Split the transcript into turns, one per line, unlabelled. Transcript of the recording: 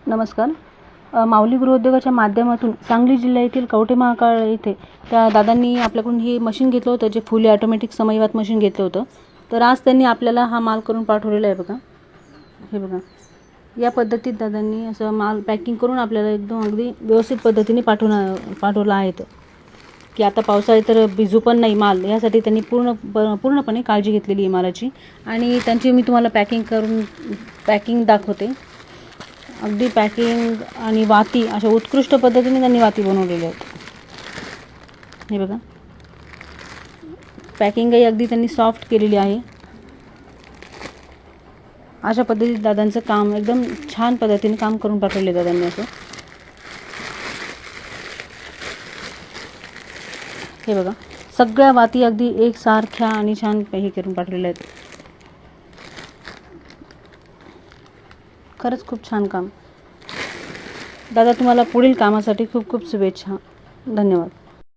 नमस्कार. माऊली गृहोद्योगाच्या माध्यमातून सांगली जिल्ह्यातील कवठे महांकाळ येथे त्या दादांनी आपल्याकडून हे मशीन घेतलं होतं, जे फुली ऑटोमॅटिक समईवात मशीन घेतलं होतं. तर आज त्यांनी आपल्याला हा माल करून पाठवलेला आहे बघा. हे बघा, या पद्धतीत दादांनी असं माल पॅकिंग करून आपल्याला एकदम अगदी व्यवस्थित पद्धतीने पाठवला आहे. की आता पावसाळ्यात तर भिजू पण नाही माल, यासाठी त्यांनी पूर्णपणे काळजी घेतलेली आहे मालाची. आणि त्यांची मी तुम्हाला पॅकिंग दाखवते. अगदी पॅकिंग आणि वाती अशा उत्कृष्ट पद्धतीने त्यांनी वाती बनवलेल्या आहेत. हे बघा, पॅकिंगही अगदी त्यांनी सॉफ्ट केलेली आहे. अशा पद्धतीत दादांचं काम एकदम छान पद्धतीने काम करून पाठवले दादांनी असं. हे बघा, सगळ्या वाती अगदी एकसारख्या आणि छान हे करून पाठवलेल्या आहेत. खरंच खूप छान काम दादा. तुम्हाला पुढील कामासाठी खूप खूप शुभेच्छा. धन्यवाद.